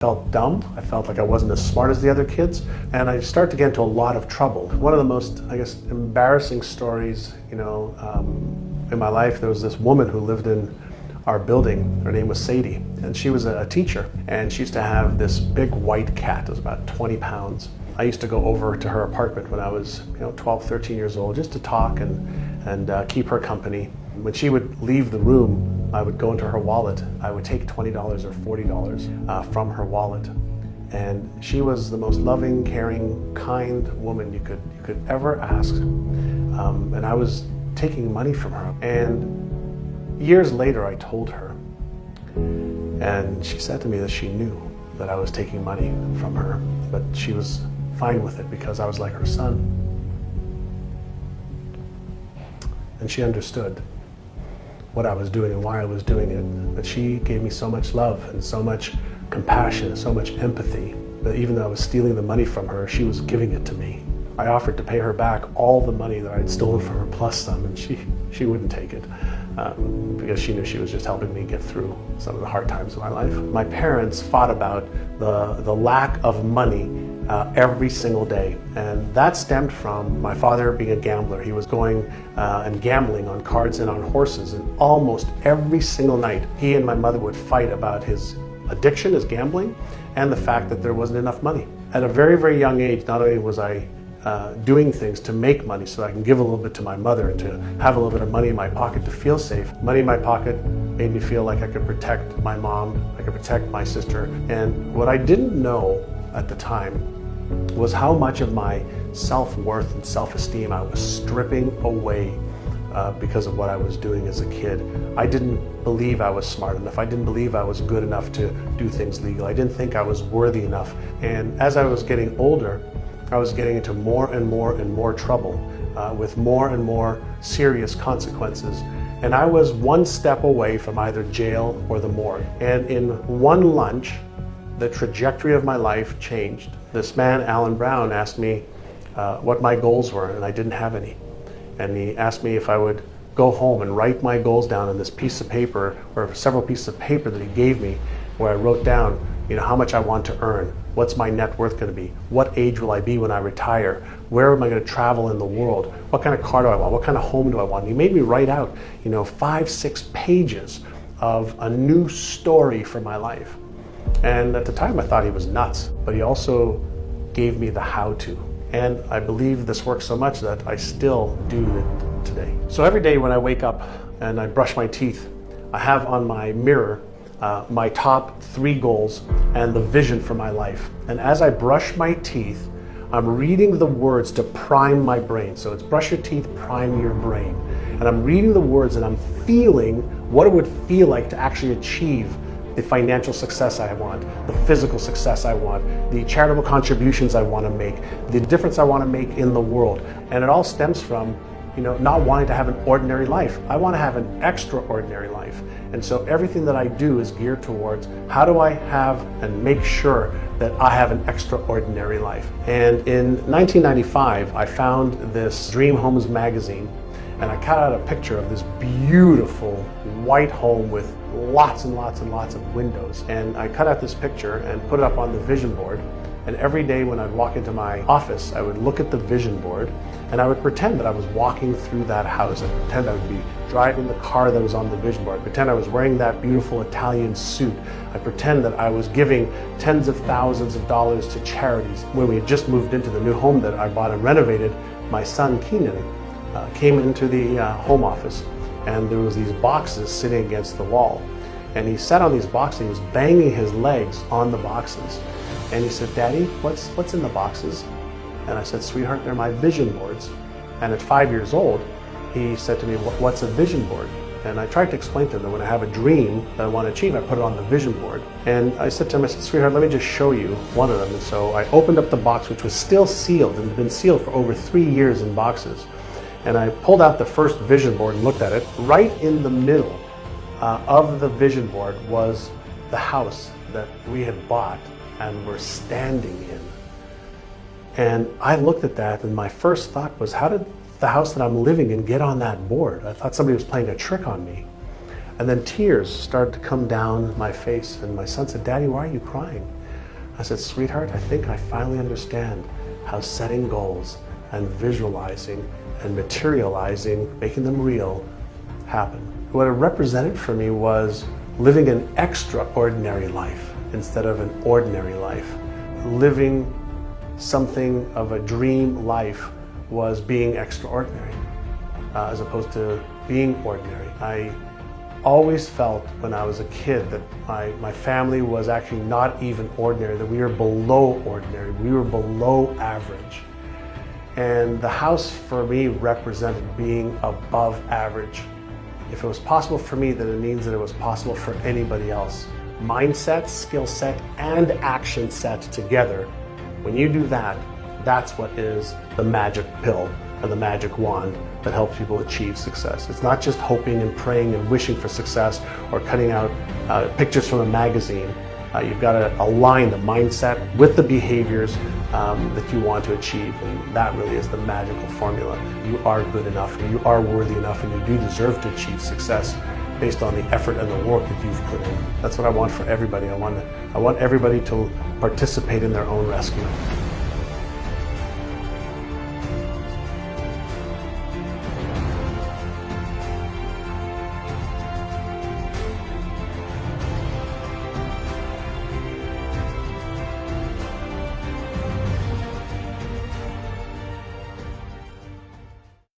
felt dumb. I felt like I wasn't as smart as the other kids, and I started to get into a lot of trouble. One of the most, I guess, embarrassing stories, in my life, there was this woman who lived in our building. Her name was Sadie, and she was a teacher, and she used to have this big white cat. It was about 20 pounds. I used to go over to her apartment when I was 12, 13 years old just to talk and keep her company. When she would leave the room, I would go into her wallet. I would take $20 or $40 from her wallet. And she was the most loving, caring, kind woman you could ever ask. And I was taking money from her. And years later, I told her. And she said to me that she knew that I was taking money from her, but she was fine with it because I was like her son. And she understood what I was doing and why I was doing it. But she gave me so much love and so much compassion and so much empathy that even though I was stealing the money from her, she was giving it to me. I offered to pay her back all the money that I had stolen from her plus some, and she wouldn't take it because she knew she was just helping me get through some of the hard times of my life. My parents fought about the lack of money every single day, and that stemmed from my father being a gambler. He was going and gambling on cards and on horses, and almost every single night he and my mother would fight about his addiction, his gambling, and the fact that there wasn't enough money. At a very, very young age, not only was I doing things to make money so I can give a little bit to my mother and to have a little bit of money in my pocket to feel safe. Money in my pocket made me feel like I could protect my mom, I could protect my sister. And what I didn't know at the time was how much of my self-worth and self-esteem I was stripping away because of what I was doing as a kid. I didn't believe I was smart enough. I didn't believe I was good enough to do things legal. I didn't think I was worthy enough. And as I was getting older, I was getting into more and more and more trouble with more and more serious consequences. And I was one step away from either jail or the morgue. And in one lunch, the trajectory of my life changed. This man, Alan Brown, asked me what my goals were, and I didn't have any. And he asked me if I would go home and write my goals down on this piece of paper, or several pieces of paper that he gave me, where I wrote down, how much I want to earn, what's my net worth going to be, what age will I be when I retire, where am I going to travel in the world, what kind of car do I want, what kind of home do I want. And he made me write out, 5-6 pages of a new story for my life. And at the time I thought he was nuts, but he also gave me the how-to. And I believe this works so much that I still do it today. So every day when I wake up and I brush my teeth, I have on my mirror my top 3 goals and the vision for my life. And as I brush my teeth, I'm reading the words to prime my brain. So it's brush your teeth, prime your brain. And I'm reading the words and I'm feeling what it would feel like to actually achieve the financial success I want, the physical success I want, the charitable contributions I want to make, the difference I want to make in the world. And it all stems from not wanting to have an ordinary life. I want to have an extraordinary life. And so everything that I do is geared towards how do I have and make sure that I have an extraordinary life. And in 1995, I found this Dream Homes magazine, and I cut out a picture of this beautiful white home with lots and lots and lots of windows. And I cut out this picture and put it up on the vision board. And every day when I'd walk into my office, I would look at the vision board and I would pretend that I was walking through that house. I'd pretend I would be driving the car that was on the vision board. I'd pretend I was wearing that beautiful Italian suit. I'd pretend that I was giving tens of thousands of dollars to charities. When we had just moved into the new home that I bought and renovated, my son Keenan came into the home office, and there was these boxes sitting against the wall. And he sat on these boxes, he was banging his legs on the boxes. And he said, "Daddy, what's in the boxes?" And I said, "Sweetheart, they're my vision boards." And at 5 years old, he said to me, "What's a vision board?" And I tried to explain to him that when I have a dream that I want to achieve, I put it on the vision board. And I said to him, "Sweetheart, let me just show you one of them." And so I opened up the box, which was still sealed and had been sealed for over 3 years in boxes. And I pulled out the first vision board and looked at it. Right in the middle of the vision board was the house that we had bought and were standing in. And I looked at that, and my first thought was, how did the house that I'm living in get on that board? I thought somebody was playing a trick on me. And then tears started to come down my face, and my son said, "Daddy, why are you crying?" I said, sweetheart, I think I finally understand how setting goals and visualizing and materializing, making them real, happen. What it represented for me was living an extraordinary life instead of an ordinary life. Living something of a dream life was being extraordinary as opposed to being ordinary. I always felt when I was a kid that my family was actually not even ordinary, that we were below ordinary, we were below average. And the house for me represented being above average. If it was possible for me, then it means that it was possible for anybody else. Mindset, skill set, and action set together, when you do that, that's what is the magic pill and the magic wand that helps people achieve success. It's not just hoping and praying and wishing for success or cutting out pictures from a magazine. You've got to align the mindset with the behaviors that you want to achieve, and that really is the magical formula. You are good enough, and you are worthy enough, and you do deserve to achieve success based on the effort and the work that you've put in. That's what I want for everybody. I want everybody to participate in their own rescue.